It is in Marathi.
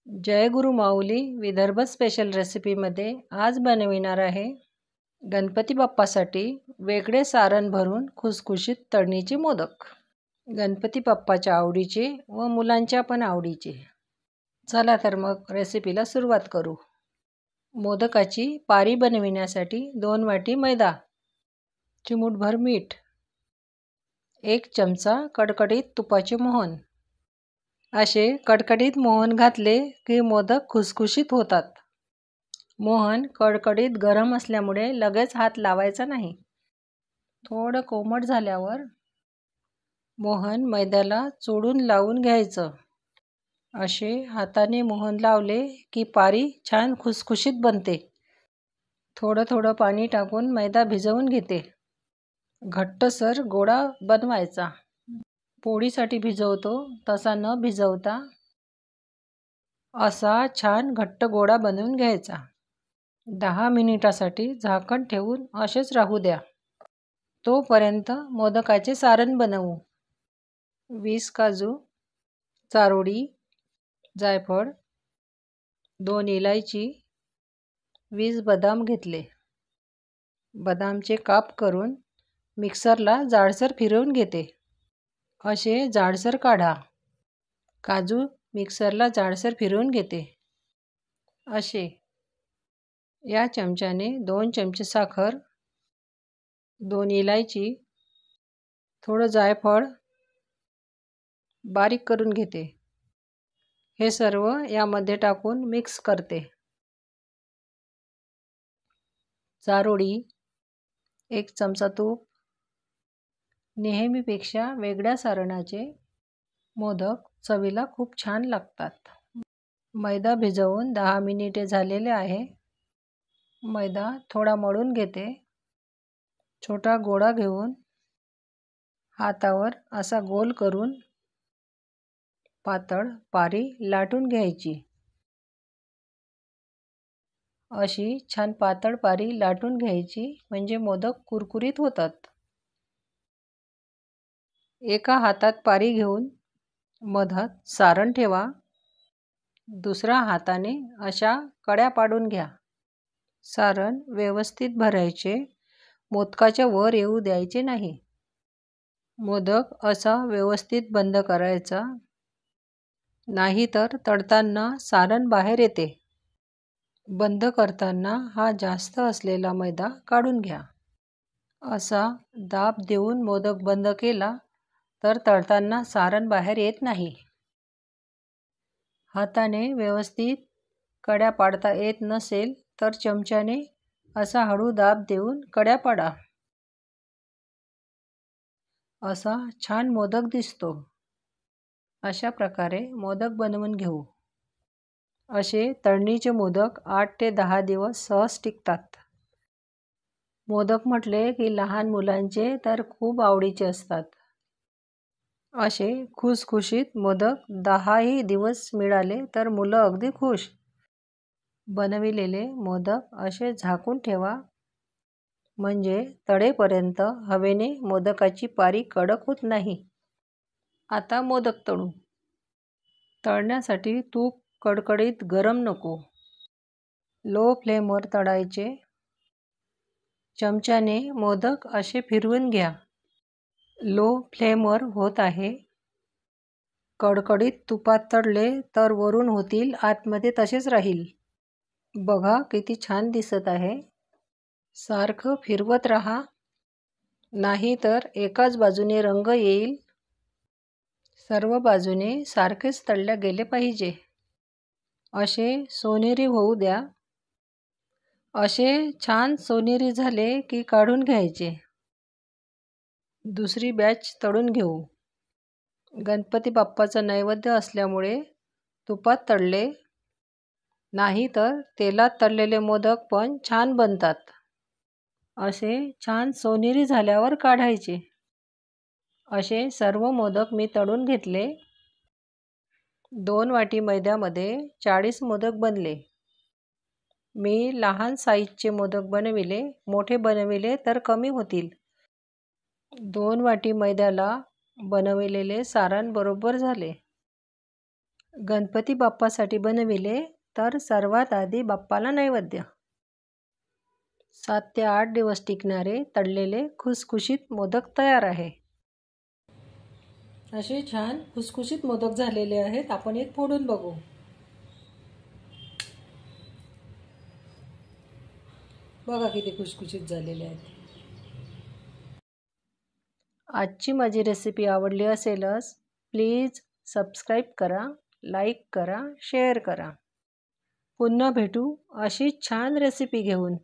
जय गुरु माऊली विदर्भ स्पेशल रेसिपीमध्ये आज बनविणार आहे गणपती बाप्पासाठी वेगळे सारण भरून खुसखुशीत तळणीचे मोदक। गणपती बाप्पाच्या आवडीचे व मुलांच्या पण आवडीचे। चला तर मग रेसिपीला सुरुवात करू। मोदकाची पारी बनविण्यासाठी 2 वाटी मैदा, चिमूटभर मीठ, 1 चमचा कडकडीत तुपाचे मोहन। असे कडकडीत मोहन घातले की मोदक खुसखुशीत होतात। मोहन कडकडीत गरम असल्यामुळे लगेच हात लावायचा नाही। थोडं कोमट झाल्यावर मोहन मैद्याला चोळून लावून घ्यायचं। असे हाताने मोहन लावले की पारी छान खुसखुशीत बनते। थोडं थोडं पाणी टाकून मैदा भिजवून घेते। घट्टसर गोळा बनवायचा। पोळीसाठी भिजवतो तसा न भिजवता असा छान घट्ट गोळा बनवून घ्यायचा। 10 मिनिटासाठी झाकण ठेवून असेच राहू द्या। तोपर्यंत मोदकाचे सारण बनवू। 20 काजू, चारोळी, जायफळ, 2 इलायची, 20 बदाम घेतले। बदामचे काप करून मिक्सरला जाडसर फिरवून घेते। असे जाडसर काढा। काजू मिक्सरला जाडसर फिरवून घेते। असे या चमच्याने 2 चमचे साखर, 2 इलायची, थोडं जायफळ बारीक करून घेते। हे सर्व यामध्ये टाकून मिक्स करते। चारोळी, 1 चमचा तूप। नेहमीपेक्षा वेगळ्या सारणाचे मोदक चवीला खूप छान लागतात। मैदा भिजवून 10 मिनिटे झालेले आहे। मैदा थोडा मळून घेते। छोटा गोळा घेऊन हातावर असा गोल करून पातळ पारी लाटून घ्यायची। अशी छान पातळ पारी लाटून घ्यायची म्हणजे मोदक कुरकुरीत होतात। एका हातात पारी घेऊन मधात सारण ठेवा। दुसऱ्या हाताने अशा कड्या पाडून घ्या। सारण व्यवस्थित भरायचे, मोदकाच्या वर येऊ द्यायचे नाही। मोदक असा व्यवस्थित बंद करायचा, नाहीतर तळताना सारण बाहेर येते। बंद करताना हा जास्त असलेला मैदा काढून घ्या। असा दाब देऊन मोदक बंद केला तर तळताना सारण बाहेर येत नाही। हाताने व्यवस्थित कड्या पाडता येत नसेल तर चमच्याने असा हळू दाब देऊन कड्या पाडा। असा छान मोदक दिसतो। अशा प्रकारे मोदक बनवून घेऊ। असे तळणीचे मोदक 8 ते 10 दिवस सहज टिकतात। मोदक म्हटले की लहान मुलांचे तर खूप आवडीचे असतात। असे खुसखुशीत मोदक 10ही दिवस मिळाले तर मुलं अगदी खुश। बनविलेले मोदक असे झाकून ठेवा, म्हणजे तळेपर्यंत हवेने मोदकाची पारी कडक होत नाही। आता मोदक तळू। तळण्यासाठी तूप कडकडीत गरम नको, लो फ्लेमवर तळायचे। चमच्याने मोदक असे फिरवून घ्या। लो फ्लेमवर होत आहे। कडकडीत तुपात तळले तर वरून होतील, आतमध्ये तसेच राहील। बघा किती छान दिसत आहे। सारखं फिरवत राहा, नाहीतर एकाच बाजूने रंग येईल। सर्व बाजूने सारखेच तळले गेले पाहिजे। असे सोनेरी होऊ द्या। असे छान सोनेरी झाले की काढून घ्यायचे। दुसरी बॅच तळून घेऊ। गणपती बाप्पाचा नैवेद्य असल्यामुळे तुपात तळले, नाहीतर तेलात तळलेले मोदक पण छान बनतात। असे छान सोनेरी झाल्यावर काढायचे। असे सर्व मोदक मी तळून घेतले। 2 वाटी मैद्यामध्ये 40 मोदक बनले। मी लहान साईजचे मोदक बनविले, मोठे बनविले तर कमी होतील। 2 वाटी मैद्याला बनविलेले सारण बरोबर झाले। गणपती बाप्पासाठी बनविले तर सर्वात आधी बाप्पाला नैवेद्य. 7 ते 8 दिवस टिकणारे तळलेले खुसखुशीत मोदक तयार आहे. असे छान खुसखुशीत मोदक झालेले आहेत. आपण एक फोडून बघू. बघा किती खुसखुशीत झालेले आहेत. आजची माझी रेसिपी आवडली असेलच प्लीज सबस्क्राईब करा, लाईक करा, शेअर करा. पुन्हा भेटू अशी छान रेसिपी घेऊन.